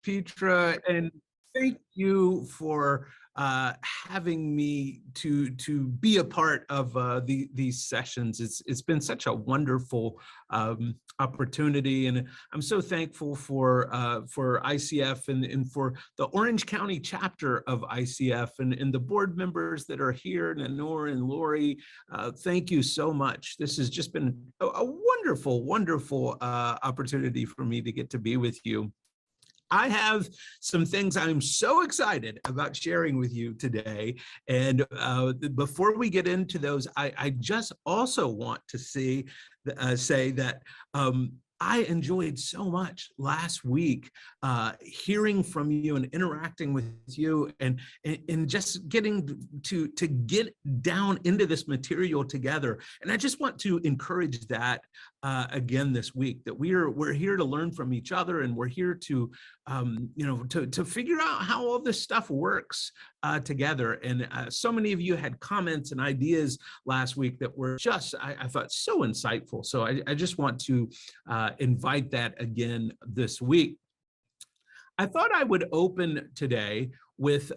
Petra, and thank you for having me to be a part of these sessions. It's been such a wonderful opportunity, and I'm so thankful for ICF and for the Orange County chapter of ICF and the board members that are here, Nanor and Lori. Thank you so much. This has just been a wonderful, wonderful opportunity for me to get to be with you. I have some things I'm so excited about sharing with you today. And before we get into those, I just also want to say that I enjoyed so much last week hearing from you and interacting with you and just getting to get down into this material together. And I just want to encourage that again this week, that we're here to learn from each other, and we're here to to figure out how all this stuff works together. And so many of you had comments and ideas last week that were just, I thought, so insightful. So I just want to invite that again this week. I thought I would open today with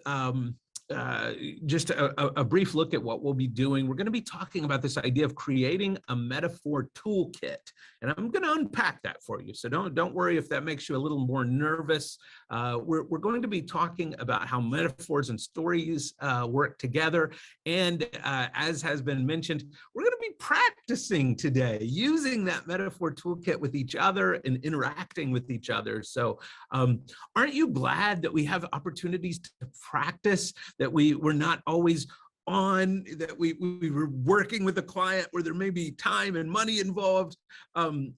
just a brief look at what we'll be doing. We're going to be talking about this idea of creating a metaphor toolkit, and I'm going to unpack that for you. So don't worry if that makes you a little more nervous. We're going to be talking about how metaphors and stories work together, and as has been mentioned, we're going to be practicing today using that metaphor toolkit with each other and interacting with each other. So aren't you glad that we have opportunities to practice, that we're not always on, that we were working with a client where there may be time and money involved?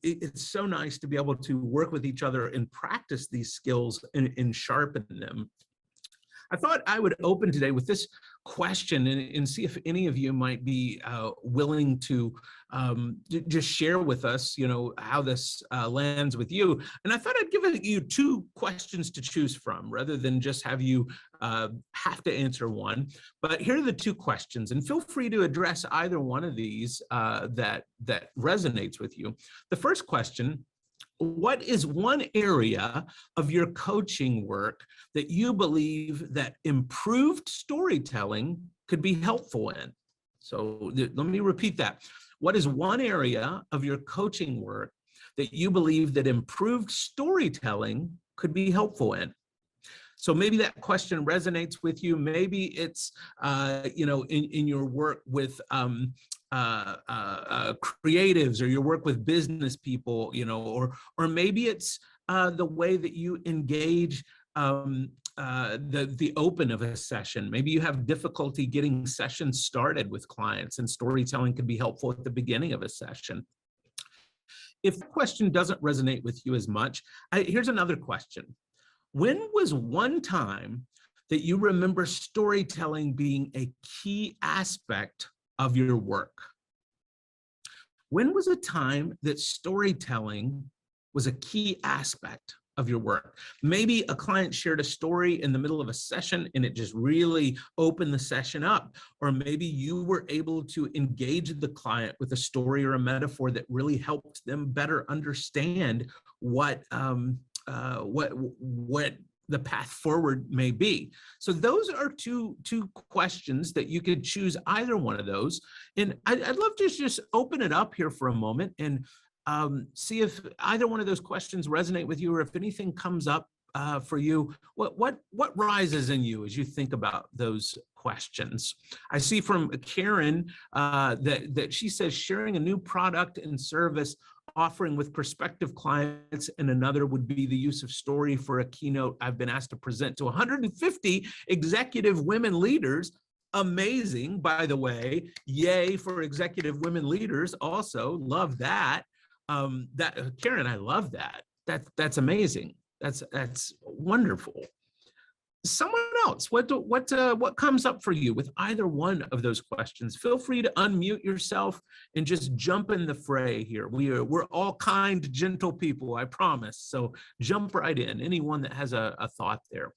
It's so nice to be able to work with each other and practice these skills and sharpen them. I thought I would open today with this question and see if any of you might be willing to just share with us, how this lands with you. And I thought I'd give you two questions to choose from rather than just have you have to answer one. But here are the two questions, and feel free to address either one of these that resonates with you. The first question: what is one area of your coaching work that you believe that improved storytelling could be helpful in? So let me repeat that. What is one area of your coaching work that you believe that improved storytelling could be helpful in? So maybe that question resonates with you. Maybe it's, in your work with creatives, or your work with business people, or maybe it's the way that you engage the open of a session. Maybe you have difficulty getting sessions started with clients, and storytelling can be helpful at the beginning of a session. If the question doesn't resonate with you as much, here's another question. When was one time that you remember storytelling being a key aspect of your work? When was a time that storytelling was a key aspect of your work? Maybe a client shared a story in the middle of a session and it just really opened the session up. Or maybe you were able to engage the client with a story or a metaphor that really helped them better understand what the path forward may be. So those are two questions that you could choose either one of those. And I'd love to just open it up here for a moment and see if either one of those questions resonate with you, or if anything comes up for you. What rises in you as you think about those questions? I see from Karen that she says sharing a new product and service offering with prospective clients, and another would be the use of story for a keynote I've been asked to present to 150 executive women leaders. Amazing, by the way. Yay for executive women leaders. Also love that. Karen, I love that. That's amazing. That's wonderful. Someone else, what comes up for you with either one of those questions? Feel free to unmute yourself and just jump in the fray here. We're all kind, gentle people, I promise. So jump right in. Anyone that has a thought there.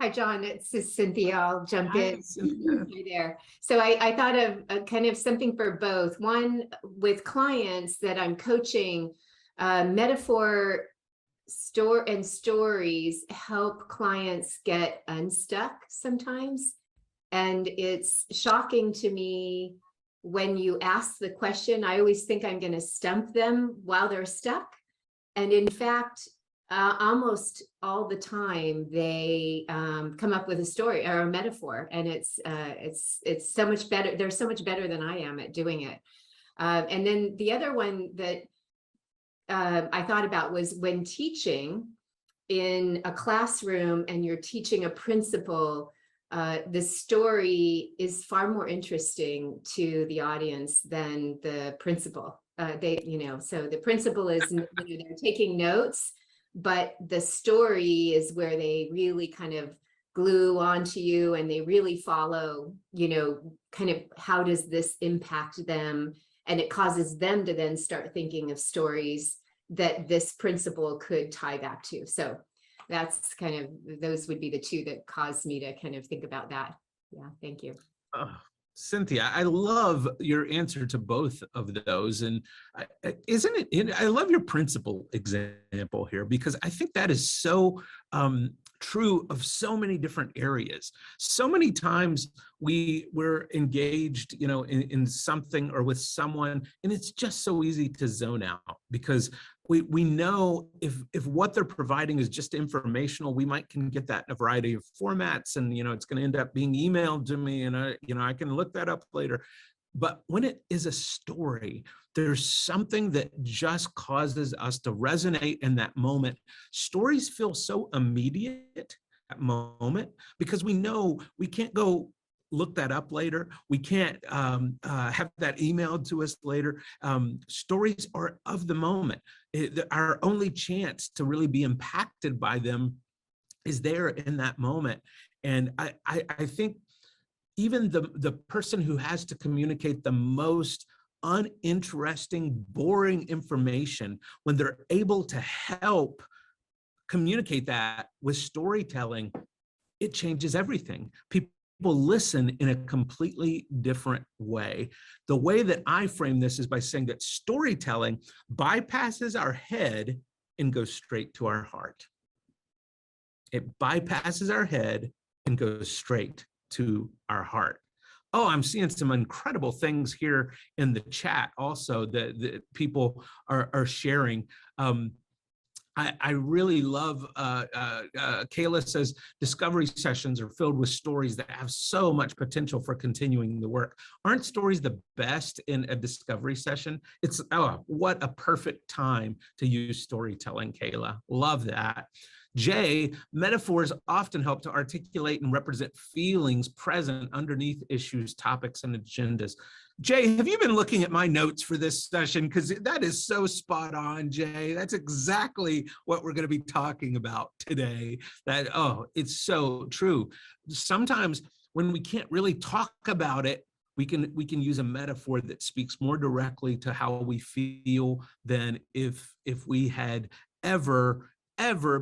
Hi, John. It's Cynthia. I'll jump in. Cynthia. Hi there. So I thought of kind of something for both. One, with clients that I'm coaching, Metaphor and stories help clients get unstuck sometimes. And it's shocking to me when you ask the question. I always think I'm going to stump them while they're stuck. And in fact, almost all the time they come up with a story or a metaphor, and it's so much better. They're so much better than I am at doing it. And then the other one that I thought about was when teaching in a classroom and you're teaching a principle, the story is far more interesting to the audience than the principle. So the principle is, they're taking notes, but the story is where they really kind of glue onto you and they really follow, kind of how does this impact them? And it causes them to then start thinking of stories that this principle could tie back to. So that's kind of, those would be the two that caused me to kind of think about that. Yeah, thank you. Cynthia, I love your answer to both of those. And I love your principle example here, because I think that is so true of so many different areas. So many times we're engaged, in something or with someone, and it's just so easy to zone out because we know if what they're providing is just informational, we can get that in a variety of formats, and it's going to end up being emailed to me, and I can look that up later. But when it is a story, there's something that just causes us to resonate in that moment. Stories feel so immediate at moment because we know we can't go look that up later. We can't have that emailed to us later. Stories are of the moment. Our only chance to really be impacted by them is there in that moment. And I think even the person who has to communicate the most uninteresting, boring information, when they're able to help communicate that with storytelling, it changes everything. People listen in a completely different way. The way that I frame this is by saying that storytelling bypasses our head and goes straight to our heart. It bypasses our head and goes straight to our heart. Oh, I'm seeing some incredible things here in the chat also that people are sharing. I really love, Kayla says, discovery sessions are filled with stories that have so much potential for continuing the work. Aren't stories the best in a discovery session? It's, what a perfect time to use storytelling, Kayla. Love that. Jay, metaphors often help to articulate and represent feelings present underneath issues, topics, and agendas. Jay, have you been looking at my notes for this session? Because that is so spot on, Jay. That's exactly what we're going to be talking about today. It's so true. Sometimes when we can't really talk about it, we can use a metaphor that speaks more directly to how we feel than if we had ever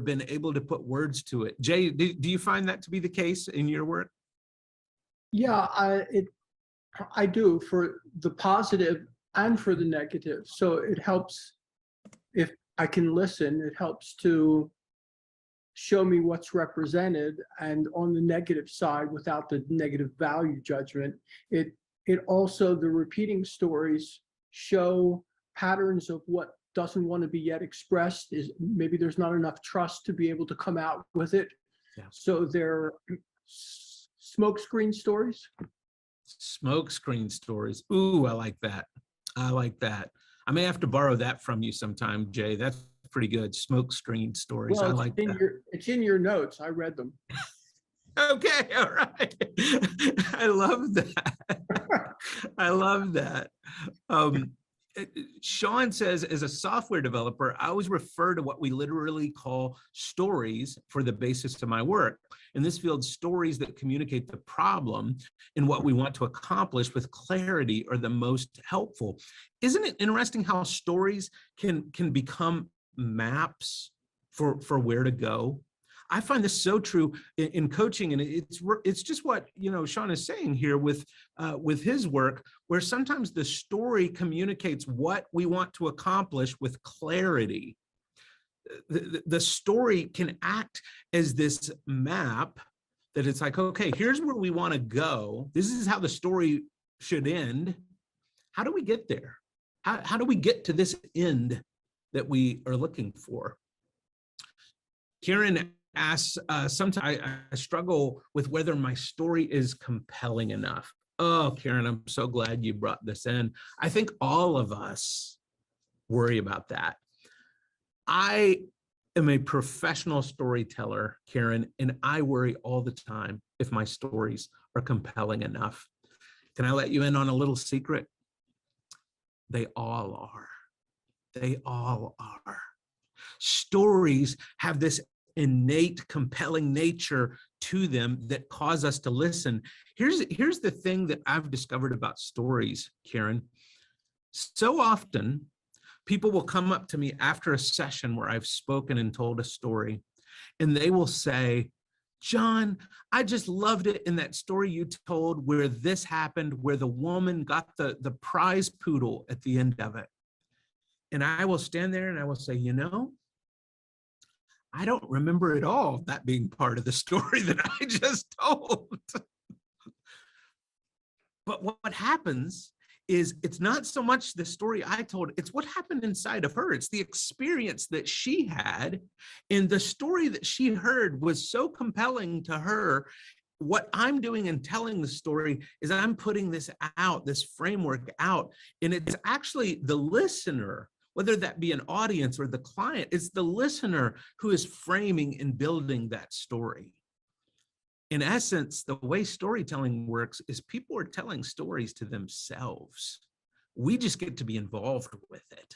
been able to put words to it. Jay, do you find that to be the case in your work? Yeah, I do, for the positive and for the negative. So it helps if I can listen, it helps to show me what's represented, and on the negative side, without the negative value judgment, it also, the repeating stories show patterns of what doesn't want to be yet expressed. Is maybe there's not enough trust to be able to come out with it. Yeah. So they're smokescreen stories. Smokescreen stories. Ooh, I like that. I like that. I may have to borrow that from you sometime, Jay. That's pretty good. Smokescreen stories. Well, I like that. It's in your notes. I read them. Okay, all right. I love that. I love that. Sean says, as a software developer, I always refer to what we literally call stories for the basis of my work. In this field, stories that communicate the problem and what we want to accomplish with clarity are the most helpful. Isn't it interesting how stories can become maps for where to go? I find this so true in coaching, and it's just what Sean is saying here with his work, where sometimes the story communicates what we want to accomplish with clarity. The story can act as this map that it's like, okay, here's where we want to go. This is how the story should end. How do we get there? How do we get to this end that we are looking for? Karen asks, sometimes I struggle with whether my story is compelling enough. Oh, Karen, I'm so glad you brought this in. I think all of us worry about that. I am a professional storyteller, Karen, and I worry all the time if my stories are compelling enough. Can I let you in on a little secret? They all are. They all are. Stories have this innate compelling nature to them that cause us to listen. Here's the thing that I've discovered about stories, Karen. So often people will come up to me after a session where I've spoken and told a story, and they will say, John, I just loved it in that story you told where this happened, where the woman got the prize poodle at the end of it. And I will stand there and I will say, I don't remember at all that being part of the story that I just told. But what happens is it's not so much the story I told, it's what happened inside of her. It's the experience that she had, and the story that she heard was so compelling to her. What I'm doing in telling the story is I'm putting this out, this framework out, and it's actually the listener, whether that be an audience or the client, it's the listener who is framing and building that story. In essence, the way storytelling works is people are telling stories to themselves. We just get to be involved with it.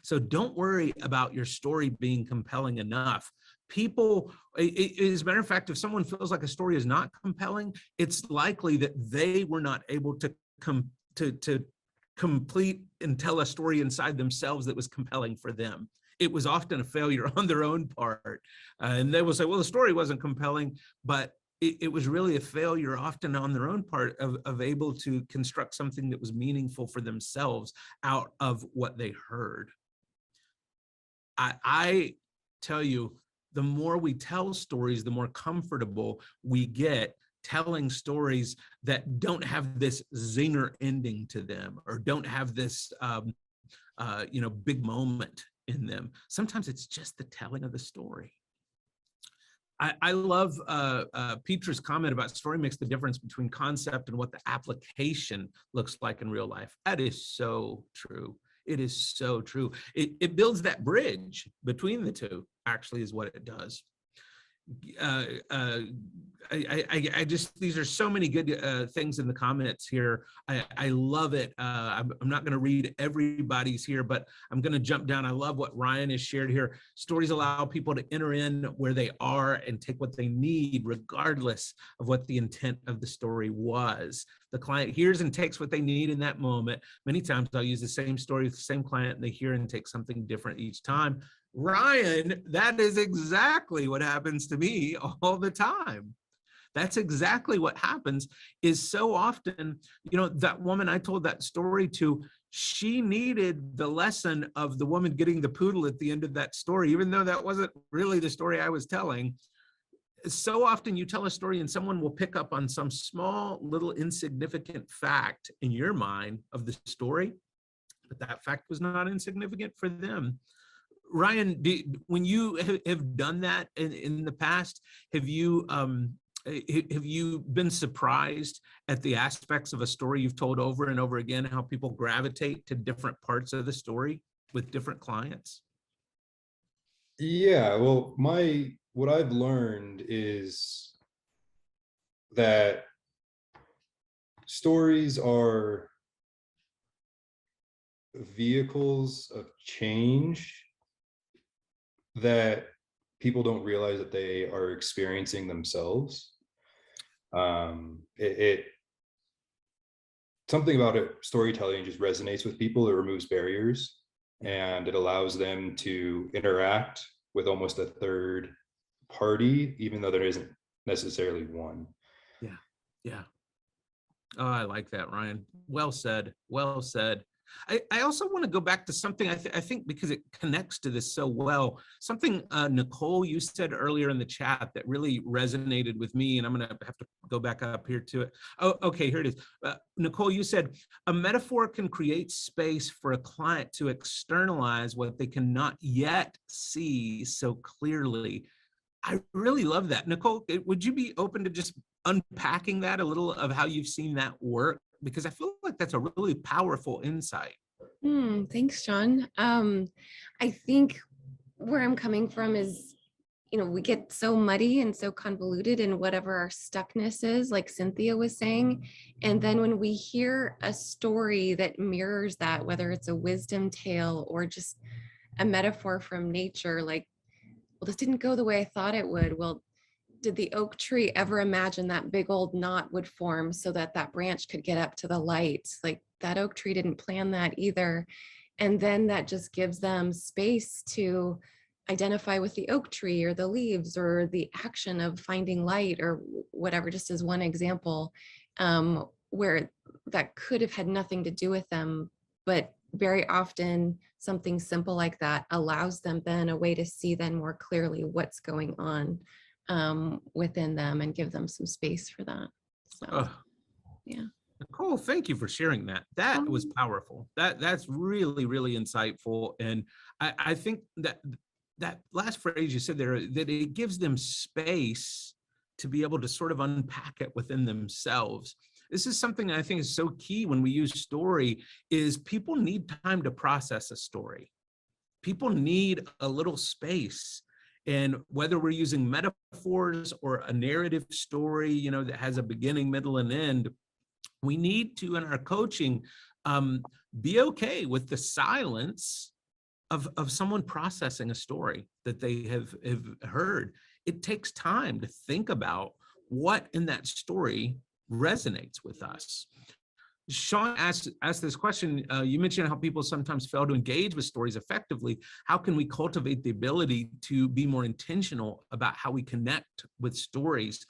So don't worry about your story being compelling enough. People, as a matter of fact, if someone feels like a story is not compelling, it's likely that they were not able to complete and tell a story inside themselves that was compelling for them. It was often a failure on their own part. And they will say, well, the story wasn't compelling, but it was really a failure often on their own part of able to construct something that was meaningful for themselves out of what they heard. I tell you, the more we tell stories, the more comfortable we get telling stories that don't have this zinger ending to them or don't have this big moment in them. Sometimes it's just the telling of the story. I love Petra's comment about story makes the difference between concept and what the application looks like in real life. That is so true. It is so true. It builds that bridge between the two, actually, is what it does. I just, these are so many good things in the comments here. I love it. I'm not going to read everybody's here, but I'm going to jump down. I love what Ryan has shared here. Stories allow people to enter in where they are and take what they need, regardless of what the intent of the story was. The client hears and takes what they need in that moment. Many times I'll use the same story with the same client and they hear and take something different each time. Ryan, that is exactly what happens to me all the time. That's exactly what happens. Is so often, that woman I told that story to, she needed the lesson of the woman getting the poodle at the end of that story, even though that wasn't really the story I was telling. So often you tell a story and someone will pick up on some small, little insignificant fact in your mind of the story, but that fact was not insignificant for them. Ryan, when you have done that in the past, have you been surprised at the aspects of a story you've told over and over again, how people gravitate to different parts of the story with different clients? Yeah, well, what I've learned is that stories are vehicles of change that people don't realize that they are experiencing themselves. Something about it, storytelling just resonates with people. It removes barriers and it allows them to interact with almost a third party, even though there isn't necessarily one. Yeah. Yeah. Oh, I like that, Ryan. Well said. Well said. I also want to go back to something I think because it connects to this so well. Something, Nicole, you said earlier in the chat that really resonated with me, and I'm going to have to go back up here to it. Oh, okay, here it is. Nicole, you said, a metaphor can create space for a client to externalize what they cannot yet see so clearly. I really love that. Nicole, would you be open to just unpacking that a little of how you've seen that work? Because I feel like that's a really powerful insight. Thanks, John. I think where I'm coming from is, we get so muddy and so convoluted in whatever our stuckness is, like Cynthia was saying. And then when we hear a story that mirrors that, whether it's a wisdom tale or just a metaphor from nature, like, well, this didn't go the way I thought it would. Well, did the oak tree ever imagine that big old knot would form so that that branch could get up to the light? Like, that oak tree didn't plan that either. And then that just gives them space to identify with the oak tree or the leaves or the action of finding light or whatever, just as one example, where that could have had nothing to do with them. But very often something simple like that allows them then a way to see then more clearly what's going on within them and give them some space for that. So, yeah. Nicole, thank you for sharing that. That was powerful. That's really, really insightful. And I think that last phrase you said there, that it gives them space to be able to sort of unpack it within themselves. This is something I think is so key when we use story, is people need time to process a story. People need a little space. And whether we're using metaphors or a narrative story, that has a beginning, middle, and end, we need to, in our coaching, be okay with the silence of someone processing a story that they have heard. It takes time to think about what in that story resonates with us. Sean asked this question. You mentioned how people sometimes fail to engage with stories effectively. How can we cultivate the ability to be more intentional about how we connect with stories?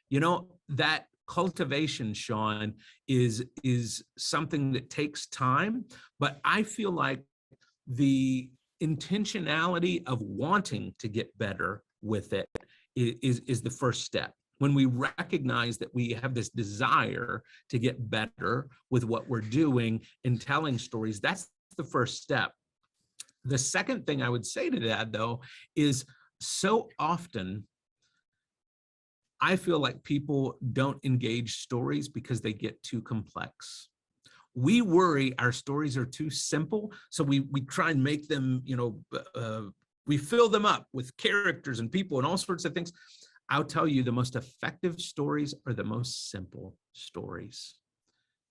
That cultivation, Sean, is something that takes time, but I feel like the intentionality of wanting to get better with it is the first step. When we recognize that we have this desire to get better with what we're doing and telling stories, that's the first step. The second thing I would say to that, though, is so often I feel like people don't engage stories because they get too complex. We worry our stories are too simple, so we try and make them, we fill them up with characters and people and all sorts of things. I'll tell you, the most effective stories are the most simple stories.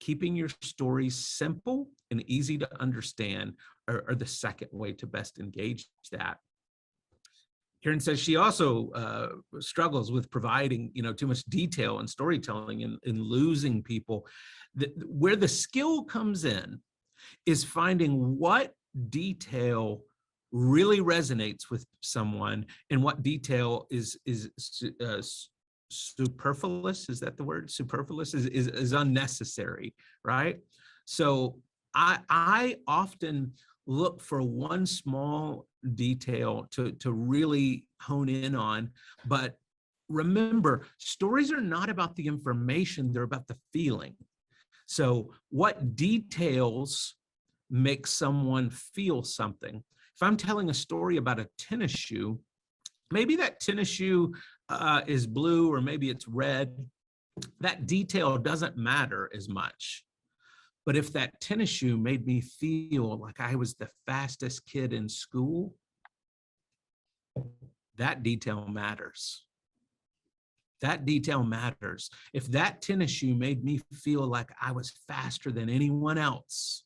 Keeping your stories simple and easy to understand are the second way to best engage that. Karen says she also struggles with providing, too much detail and storytelling and losing people. Where the skill comes in is finding what detail really resonates with someone and what detail is superfluous. Is that the word? Superfluous is unnecessary, right? So I often look for one small detail to really hone in on. But remember, stories are not about the information, they're about the feeling. So what details make someone feel something? If I'm telling a story about a tennis shoe, maybe that tennis shoe is blue or maybe it's red. That detail doesn't matter as much. But if that tennis shoe made me feel like I was the fastest kid in school, that detail matters. That detail matters. If that tennis shoe made me feel like I was faster than anyone else,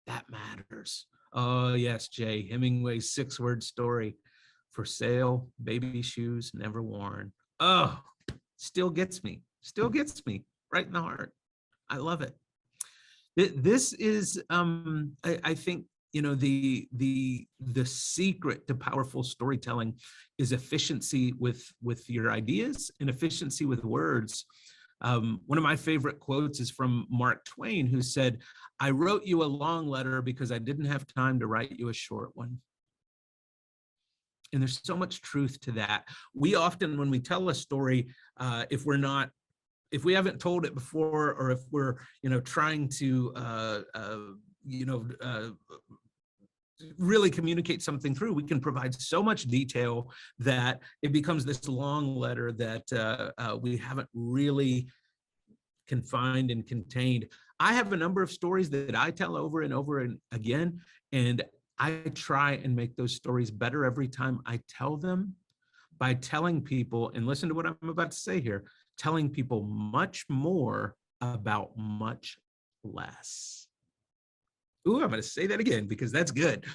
that matters. Oh, yes, Jay, Hemingway's 6-word story. For sale, baby shoes, never worn. Oh, still gets me right in the heart. I love it. This is, I think, the secret to powerful storytelling is efficiency with your ideas and efficiency with words. One of my favorite quotes is from Mark Twain, who said, "I wrote you a long letter because I didn't have time to write you a short one." And there's so much truth to that. We often, when we tell a story, if we haven't told it before, or if we're, trying to, really communicate something through, we can provide so much detail that it becomes this long letter that we haven't really confined and contained. I have a number of stories that I tell over and over and again, and I try and make those stories better every time I tell them by telling people, and listen to what I'm about to say here, telling people much more about much less. Ooh, I'm going to say that again because that's good.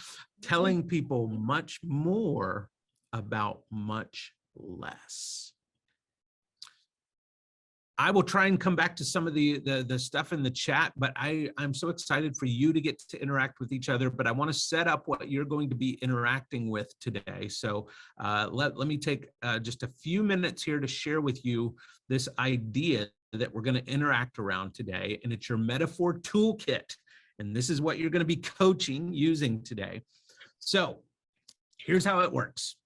Telling people much more about much less. I will try and come back to some of the stuff in the chat, but I'm so excited for you to get to interact with each other, but I want to set up what you're going to be interacting with today. So let me take just a few minutes here to share with you this idea that we're going to interact around today, and it's your metaphor toolkit. And this is what you're going to be coaching using today. So here's how it works.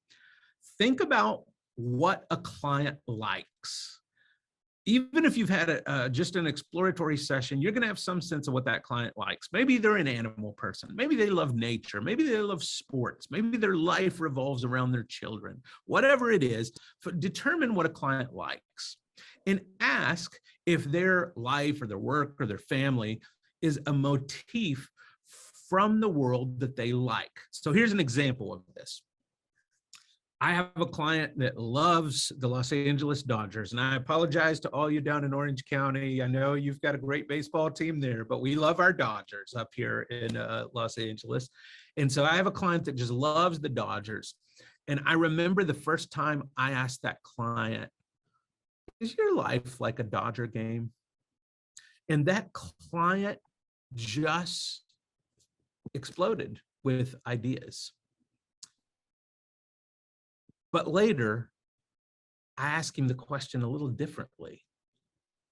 Think about what a client likes. Even if you've had just an exploratory session, you're going to have some sense of what that client likes. Maybe they're an animal person. Maybe they love nature. Maybe they love sports. Maybe their life revolves around their children. Whatever it is, determine what a client likes and ask if their life or their work or their family is a motif from the world that they like. So here's an example of this. I have a client that loves the Los Angeles Dodgers, and I apologize to all you down in Orange County. I know you've got a great baseball team there, but we love our Dodgers up here in Los Angeles. And so I have a client that just loves the Dodgers. And I remember the first time I asked that client, "Is your life like a Dodger game?" And that client just exploded with ideas. But later, I asked him the question a little differently.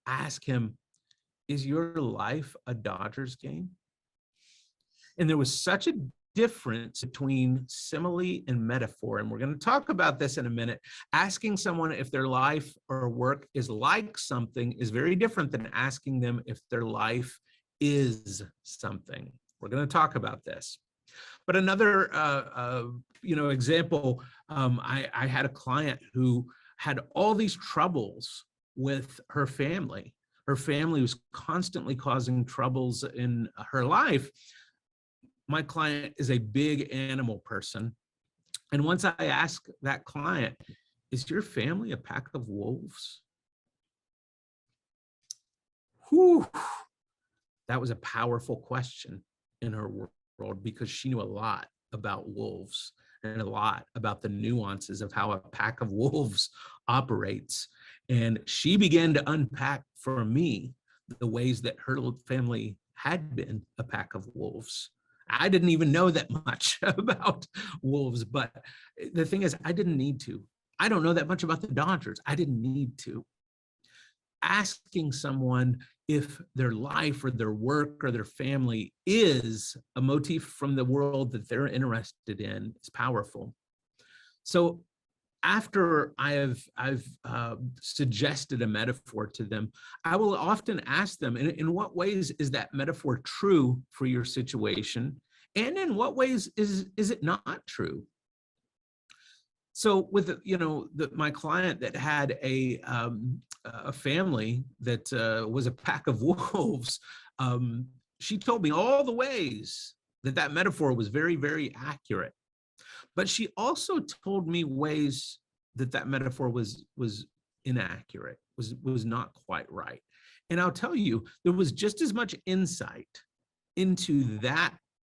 I asked him, "Is your life a Dodgers game?" And there was such a difference between simile and metaphor. And we're going to talk about this in a minute. Asking someone if their life or work is like something is very different than asking them if their life is something. We're going to talk about this. But another example, I had a client who had all these troubles with her family. Her family was constantly causing troubles in her life. My client is a big animal person. And once I asked that client, "Is your family a pack of wolves?" Whew, that was a powerful question in her world because she knew a lot about wolves and a lot about the nuances of how a pack of wolves operates. And she began to unpack for me the ways that her family had been a pack of wolves. I didn't even know that much about wolves, but the thing is, I didn't need to. I don't know that much about the Dodgers. I didn't need to. Asking someone if their life or their work or their family is a motif from the world that they're interested in is powerful. So after I've suggested a metaphor to them, I will often ask them, in what ways is that metaphor true for your situation? And in what ways is it not true? So with, my client that had a family that was a pack of wolves, she told me all the ways that metaphor was very, very accurate. But she also told me ways that metaphor was inaccurate, was not quite right. And I'll tell you, there was just as much insight into that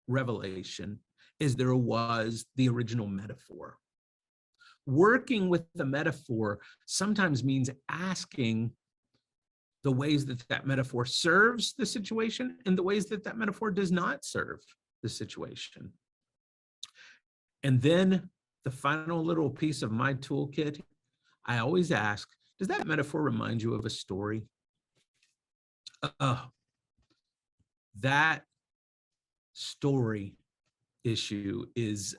revelation as there was the original metaphor. Working with the metaphor sometimes means asking the ways that metaphor serves the situation and the ways that metaphor does not serve the situation. And then the final little piece of my toolkit, I always ask, does that metaphor remind you of a story? That story issue is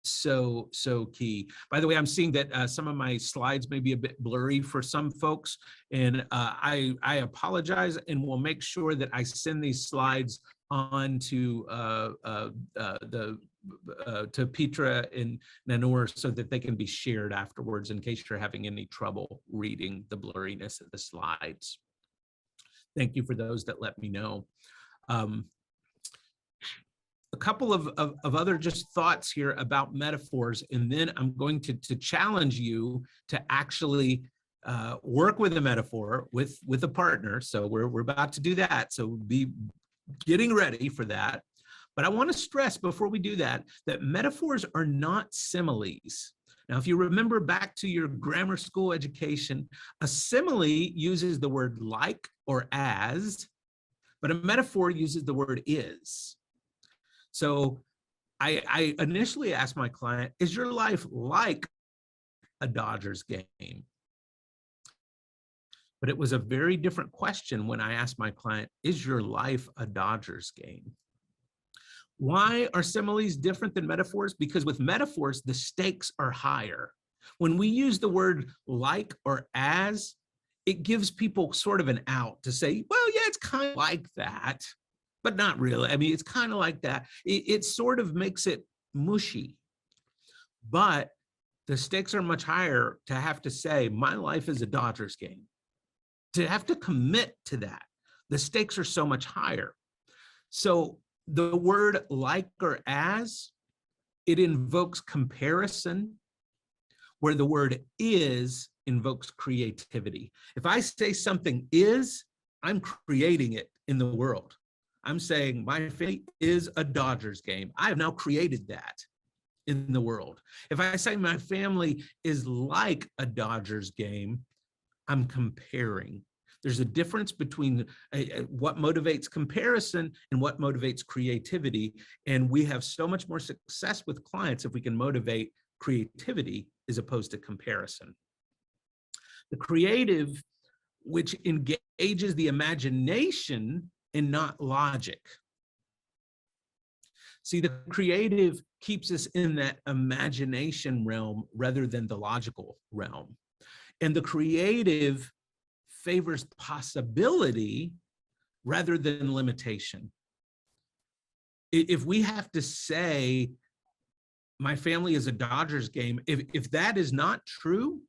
so key. By the way, I'm seeing that some of my slides may be a bit blurry for some folks, and I apologize, and we'll make sure that I send these slides on to to Petra and Nanur so that they can be shared afterwards in case you're having any trouble reading the blurriness of the slides. Thank you for those that let me know. A couple of other just thoughts here about metaphors, and then I'm going to challenge you to actually work with a metaphor with a partner. So we're about to do that. So be getting ready for that. But I want to stress before we do that, that metaphors are not similes. Now, if you remember back to your grammar school education, a simile uses the word like or as, but a metaphor uses the word is. So I initially asked my client, is your life like a Dodgers game? But it was a very different question when I asked my client, is your life a Dodgers game? Why are similes different than metaphors? Because with metaphors, the stakes are higher. When we use the word like or as, it gives people sort of an out to say, well, yeah, it's kind of like that, but not really. I mean, it's kind of like that. It sort of makes it mushy. But the stakes are much higher to have to say, my life is a Dodgers game. To have to commit to that, the stakes are so much higher. So the word like or as, it invokes comparison, where the word is invokes creativity. If I say something is, I'm creating it in the world. I'm saying my family is a Dodgers game. I have now created that in the world. If I say my family is like a Dodgers game, I'm comparing. There's a difference between what motivates comparison and what motivates creativity. And we have so much more success with clients if we can motivate creativity as opposed to comparison. The creative, which engages the imagination and not logic. See, the creative keeps us in that imagination realm rather than the logical realm. And the creative favors possibility rather than limitation. If we have to say, my family is a Dodgers game, if that is not true,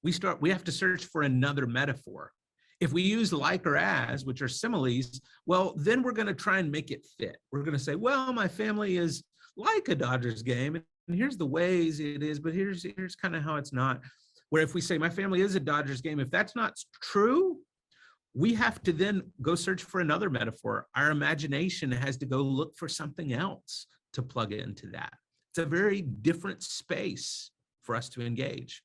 we have to search for another metaphor. If we use like or as, which are similes, well, then we're going to try and make it fit. We're going to say, well, my family is like a Dodgers game, and here's the ways it is, but here's kind of how it's not. Where if we say my family is a Dodgers game, if that's not true, we have to then go search for another metaphor. Our imagination has to go look for something else to plug into that. It's a very different space for us to engage.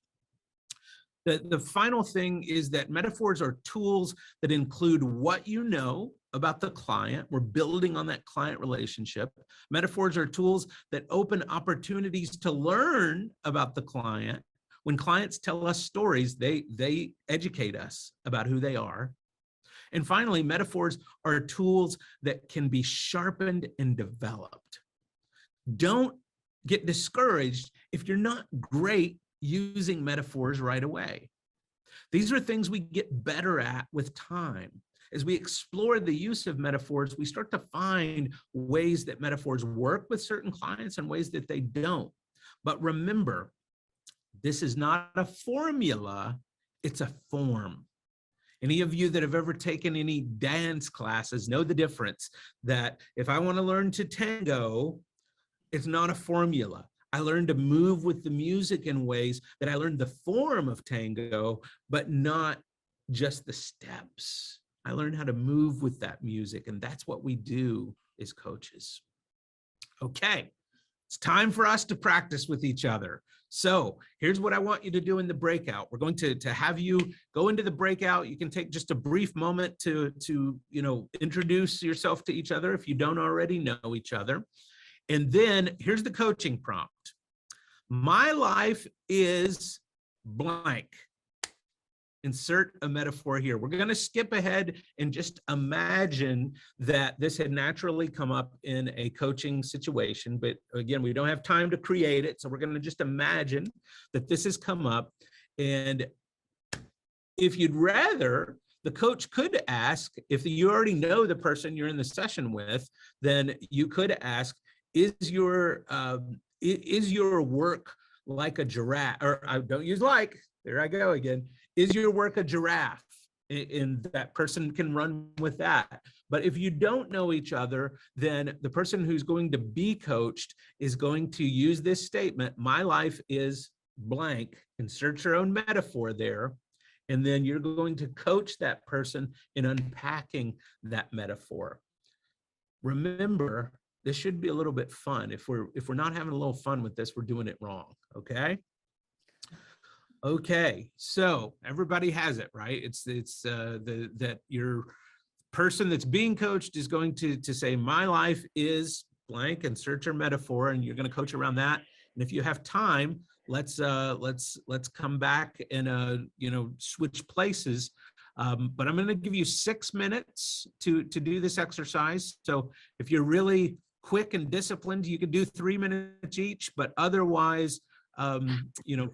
The final thing is that metaphors are tools that include what you know about the client. We're building on that client relationship. Metaphors are tools that open opportunities to learn about the client. When clients tell us stories, they educate us about who they are. And finally, metaphors are tools that can be sharpened and developed. Don't get discouraged if you're not great using metaphors right away. These are things we get better at with time. As we explore the use of metaphors, we start to find ways that metaphors work with certain clients and ways that they don't. But remember, this is not a formula, it's a form. Any of you that have ever taken any dance classes know the difference, that if I want to learn to tango, it's not a formula. I learned to move with the music in ways that I learned the form of tango, but not just the steps. I learned how to move with that music, and that's what we do as coaches. Okay, It's time for us to practice with each other. So here's what I want you to do in the breakout. We're going to have you go into the breakout. You can take just a brief moment to introduce yourself to each other if you don't already know each other. And then here's the coaching prompt. My life is blank. Insert a metaphor here. We're going to skip ahead and just imagine that this had naturally come up in a coaching situation. But again, we don't have time to create it. So we're going to just imagine that this has come up. And if you'd rather, the coach could ask, if you already know the person you're in the session with, then you could ask, is your work like a giraffe? Or I don't use like, there I go again. Is your work a giraffe? And that person can run with that. But if you don't know each other, then the person who's going to be coached is going to use this statement, my life is blank, insert your own metaphor there. And then you're going to coach that person in unpacking that metaphor. Remember, this should be a little bit fun. If we're not having a little fun with this, we're doing it wrong, okay? Okay, so everybody has it, right? It's that your person that's being coached is going to say, my life is blank, and insert your metaphor, and you're going to coach around that. And if you have time, let's come back and switch places. But I'm going to give you 6 minutes to do this exercise. So if you're really quick and disciplined, you can do 3 minutes each, but otherwise,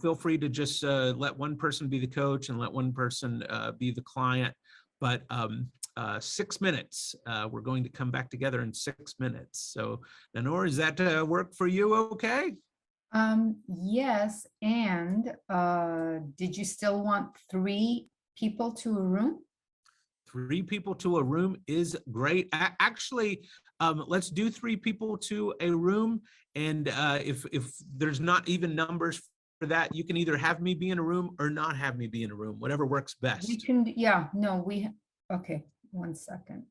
feel free to just let one person be the coach and let one person be the client. But 6 minutes, we're going to come back together in 6 minutes. So Nanor, does that work for you? Okay. Yes, and did you still want 3 people to a room? 3 people to a room is great. Actually, let's do 3 people to a room. And if there's not even numbers for that, you can either have me be in a room or not have me be in a room, whatever works best. We can, yeah, no, okay, 1 second.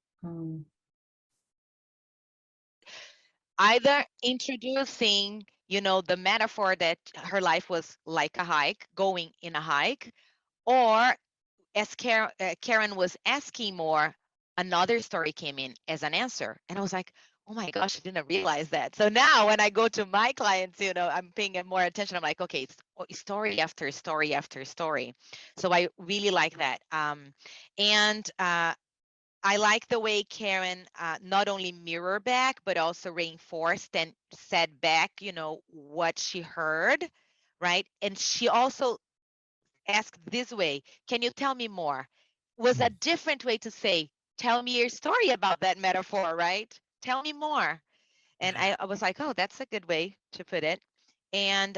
Either introducing, the metaphor that her life was like a hike, going in a hike, or as Karen was asking more, another story came in as an answer. And I was like, oh my gosh, I didn't realize that. So now when I go to my clients, I'm paying more attention. I'm like, okay, it's story after story after story. So I really like that. And I like the way Karen not only mirror back, but also reinforced and said back, what she heard, right? And she also asked this way, can you tell me more? Was a different way to say, tell me your story about that metaphor, right? Tell me more. And I was like, oh, that's a good way to put it. And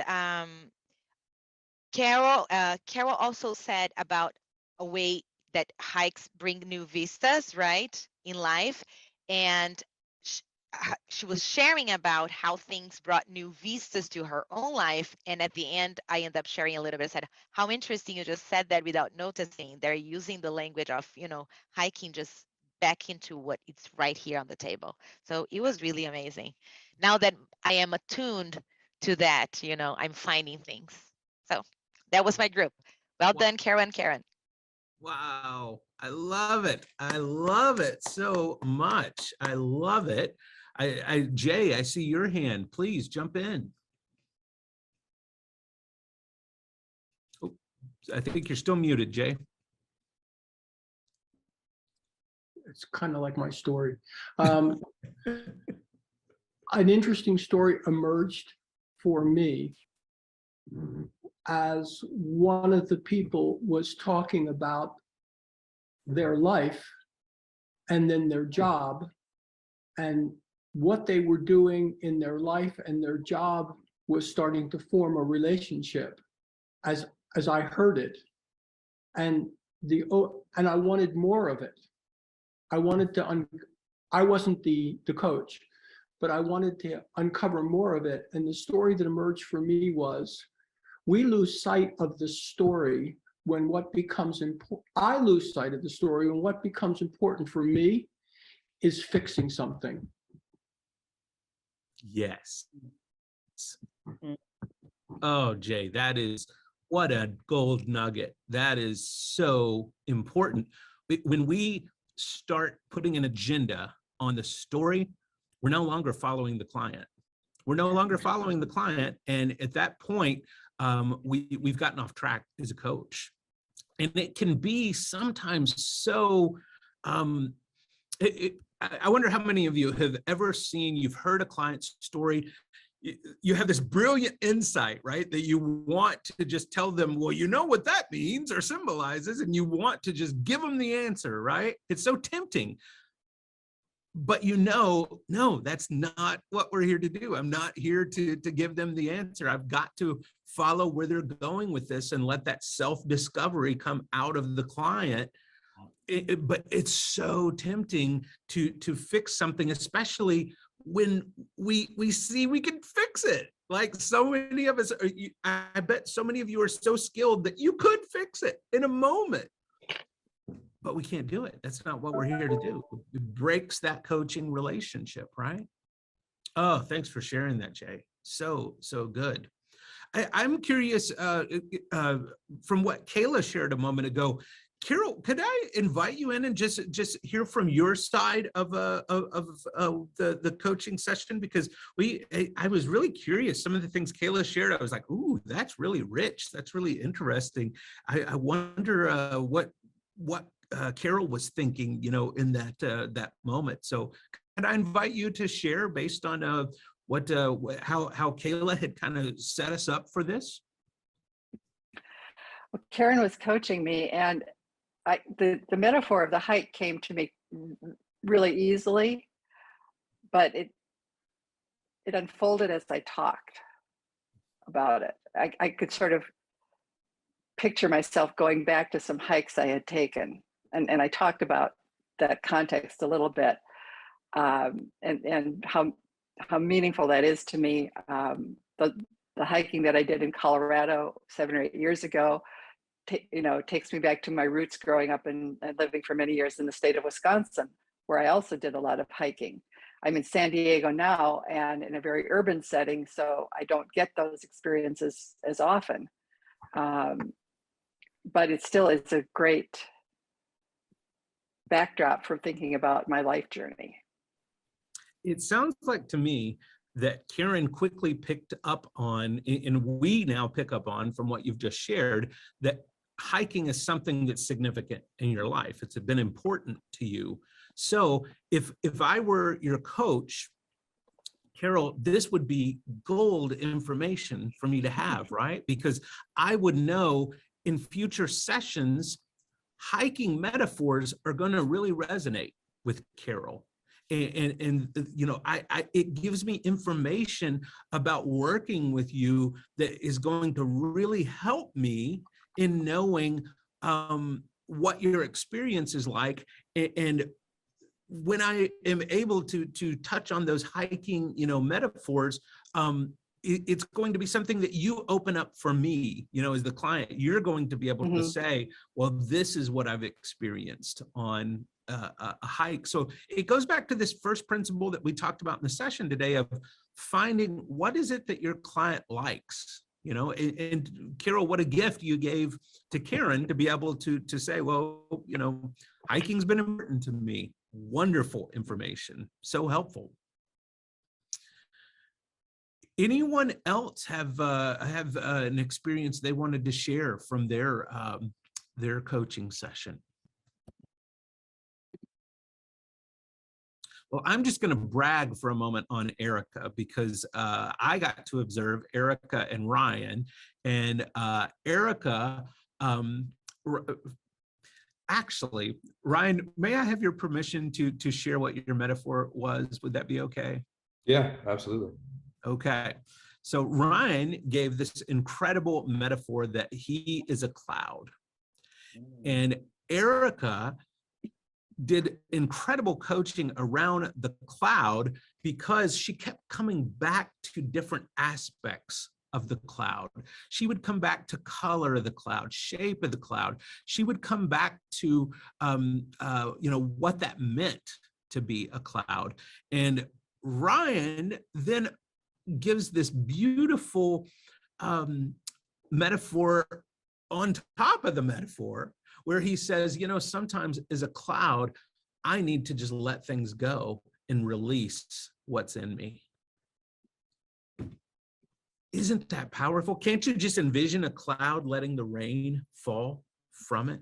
Carol also said about a way that hikes bring new vistas, right, in life. And she was sharing about how things brought new vistas to her own life. And at the end, I ended up sharing a little bit. I said, how interesting you just said that without noticing. They're using the language of, hiking just back into what it's right here on the table. So it was really amazing. Now that I am attuned to that, I'm finding things. So that was my group. Well done, Karen. Wow, I love it. I love it so much. I love it. Jay, I see your hand. Please jump in. Oh, I think you're still muted, Jay. It's kind of like my story. An interesting story emerged for me as one of the people was talking about their life and then their job and what they were doing in their life and their job was starting to form a relationship as I heard it. And I wanted more of it. I wanted to, I wasn't the coach, but I wanted to uncover more of it. And the story that emerged for me was, we lose sight of the story when what becomes important, I lose sight of the story when what becomes important for me is fixing something. Yes. tenants. Oh, Jay, that is what a gold nugget. That is so important. When we start putting an agenda on the story, we're no longer following the client. We're no longer following the client. And at that point, we've gotten off track as a coach. And it can be sometimes so, I wonder how many of you have ever seen, you've heard a client's story, you have this brilliant insight, right? That you want to just tell them, well, you know what that means or symbolizes, and you want to just give them the answer, right? It's so tempting. But no, that's not what we're here to do. I'm not here to give them the answer. I've got to follow where they're going with this and let that self-discovery come out of the client. But it's so tempting to fix something, especially when we see we can fix it. Like so many of us, I bet so many of you are so skilled that you could fix it in a moment. But we can't do it. That's not what we're here to do. It breaks that coaching relationship, right? Oh, thanks for sharing that, Jay. So good. I'm curious from what Kayla shared a moment ago. Carol, could I invite you in and just hear from your side of the coaching session? Because I was really curious. Some of the things Kayla shared, I was like, ooh, that's really rich. That's really interesting. I wonder what Carol was thinking, in that moment. So can I invite you to share based on how Kayla had kind of set us up for this? Well, Karen was coaching me, and the metaphor of the hike came to me really easily, but it unfolded as I talked about it. I could sort of picture myself going back to some hikes I had taken. And I talked about that context a little bit, and how meaningful that is to me. The hiking that I did in Colorado 7 or 8 years ago, takes me back to my roots growing up and living for many years in the state of Wisconsin, where I also did a lot of hiking. I'm in San Diego now and in a very urban setting, so I don't get those experiences as often. But it's a great backdrop for thinking about my life journey. It sounds like to me that Karen quickly picked up on, and we now pick up on from what you've just shared, that hiking is something that's significant in your life. It's been important to you. So if I were your coach, Carol, this would be gold information for me to have, right? Because I would know in future sessions, hiking metaphors are going to really resonate with Carol. And it gives me information about working with you that is going to really help me in knowing what your experience is like. And when I am able to touch on those hiking, metaphors, it's going to be something that you open up for me, as the client. You're going to be able to say, well, this is what I've experienced on a hike. So it goes back to this first principle that we talked about in the session today of finding what is it that your client likes, and Carol, what a gift you gave to Karen to be able to say, well, hiking's been important to me. Wonderful information, so helpful. Anyone else have an experience they wanted to share from their coaching session? Well, I'm just going to brag for a moment on Erica because I got to observe Erica and Ryan, and Erica, actually, Ryan, may I have your permission to share what your metaphor was? Would that be okay? Yeah, absolutely. Okay. So Ryan gave this incredible metaphor that he is a cloud. And Erica did incredible coaching around the cloud because she kept coming back to different aspects of the cloud. She would come back to color of the cloud, shape of the cloud. She would come back to, what that meant to be a cloud. And Ryan then gives this beautiful metaphor on top of the metaphor, where he says, you know, sometimes as a cloud, I need to just let things go and release what's in me. Isn't that powerful? Can't you just envision a cloud letting the rain fall from it?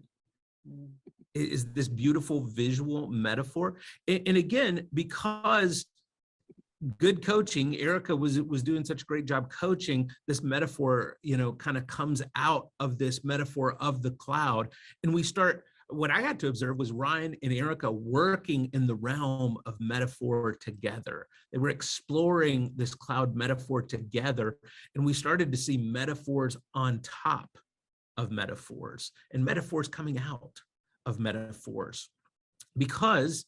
Is this beautiful visual metaphor? And again, because good coaching, Erica was doing such a great job coaching, this metaphor, you know, kind of comes out of this metaphor of the cloud. And we start, what I had to observe was Ryan and Erica working in the realm of metaphor together. They were exploring this cloud metaphor together, and we started to see metaphors on top of metaphors and metaphors coming out of metaphors, because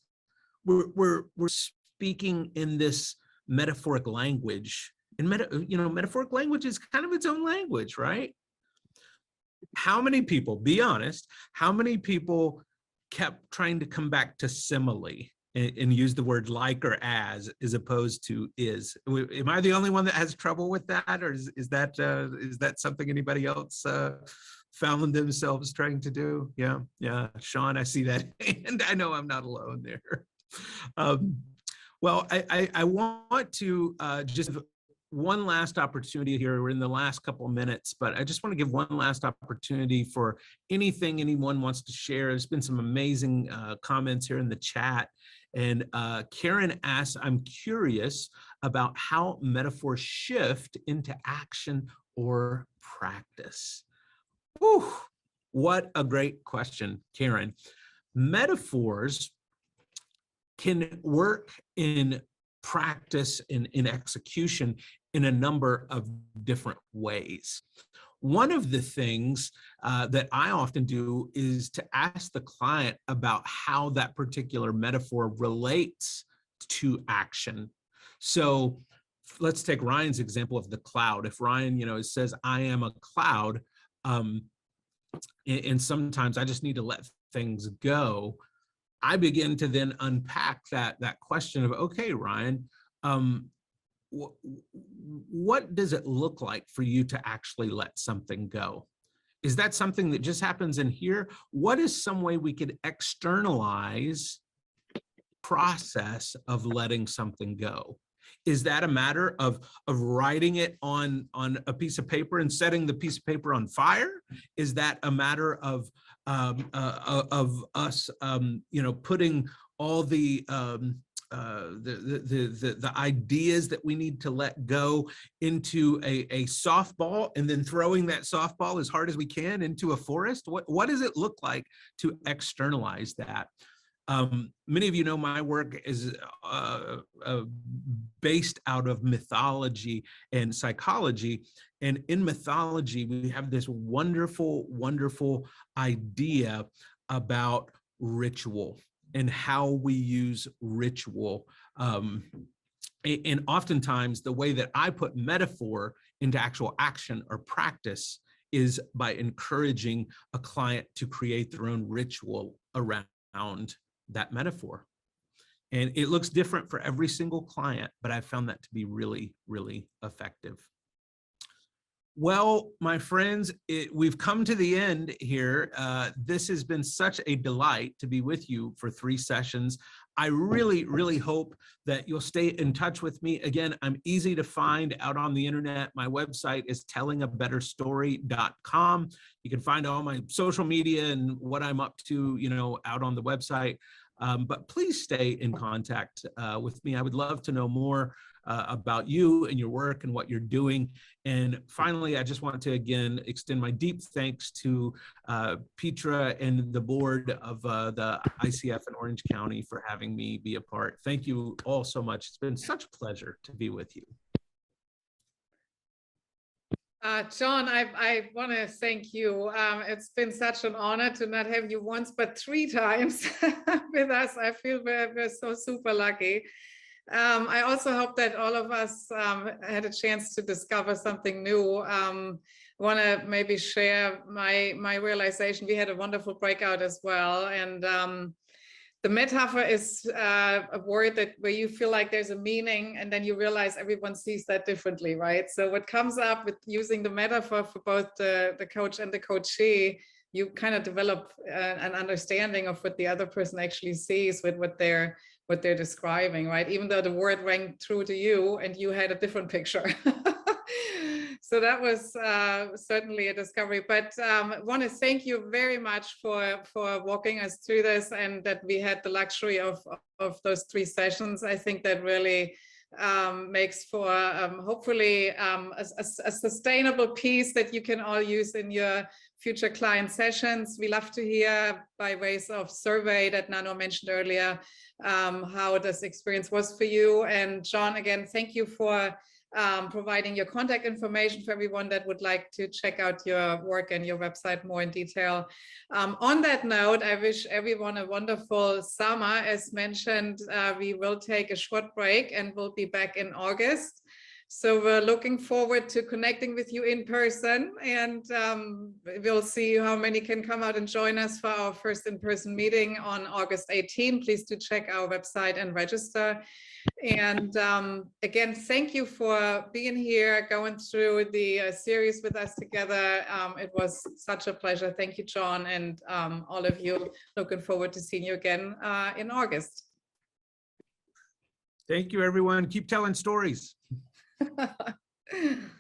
we're speaking in this metaphoric language. And metaphoric language is kind of its own language, right? How many people, be honest, how many people kept trying to come back to simile and use the word like or as opposed to is? Am I the only one that has trouble with that, or is that something anybody else found themselves trying to do? Yeah, Sean, I see that, and I know I'm not alone there. Well, I want to just one last opportunity here. We're in the last couple of minutes, but I just want to give one last opportunity for anything anyone wants to share. There's been some amazing comments here in the chat. And Karen asks, I'm curious about how metaphors shift into action or practice. Whew, what a great question, Karen. Metaphors can work in practice, in execution, in a number of different ways. One of the things that I often do is to ask the client about how that particular metaphor relates to action. So let's take Ryan's example of the cloud. If Ryan, says, I am a cloud, and sometimes I just need to let things go, I begin to then unpack that question of, okay, Ryan, what does it look like for you to actually let something go? Is that something that just happens in here? What is some way we could externalize process of letting something go? Is that a matter of writing it on a piece of paper and setting the piece of paper on fire? Is that a matter of us, putting all the ideas that we need to let go into a softball and then throwing that softball as hard as we can into a forest? What does it look like to externalize that? Many of you know my work is based out of mythology and psychology. And in mythology, we have this wonderful, wonderful idea about ritual and how we use ritual. And oftentimes, the way that I put metaphor into actual action or practice is by encouraging a client to create their own ritual around that metaphor. And it looks different for every single client, but I found that to be really, really effective. Well, my friends, we've come to the end here. This has been such a delight to be with you for 3 sessions. I really, really hope that you'll stay in touch with me. Again, I'm easy to find out on the internet. My website is tellingabetterstory.com. You can find all my social media and what I'm up to, out on the website. But please stay in contact with me. I would love to know more about you and your work and what you're doing. And finally, I just want to again extend my deep thanks to Petra and the board of the ICF in Orange County for having me be a part. Thank you all so much. It's been such a pleasure to be with you. John, I want to thank you. It's been such an honor to not have you once, but 3 times with us. I feel we're so super lucky. I also hope that all of us had a chance to discover something new. Want to maybe share my realization. We had a wonderful breakout as well. And the metaphor is a word that where you feel like there's a meaning, and then you realize everyone sees that differently, right? So what comes up with using the metaphor for both the coach and the coachee, you kind of develop an understanding of what the other person actually sees with what they're describing, right? Even though the word rang true to you and you had a different picture. So that was certainly a discovery, but I want to thank you very much for walking us through this, and that we had the luxury of those 3 sessions. I think that really makes for hopefully a sustainable piece that you can all use in your future client sessions. We love to hear by ways of survey that Nano mentioned earlier, how this experience was for you. And John, again, thank you for providing your contact information for everyone that would like to check out your work and your website more in detail. On that note, I wish everyone a wonderful summer. As mentioned, we will take a short break and we'll be back in August. So we're looking forward to connecting with you in person, and we'll see how many can come out and join us for our first in-person meeting on August 18. Please do check our website and register. And again, thank you for being here, going through the series with us together. It was such a pleasure. Thank you, John, and all of you. Looking forward to seeing you again in August. Thank you, everyone. Keep telling stories.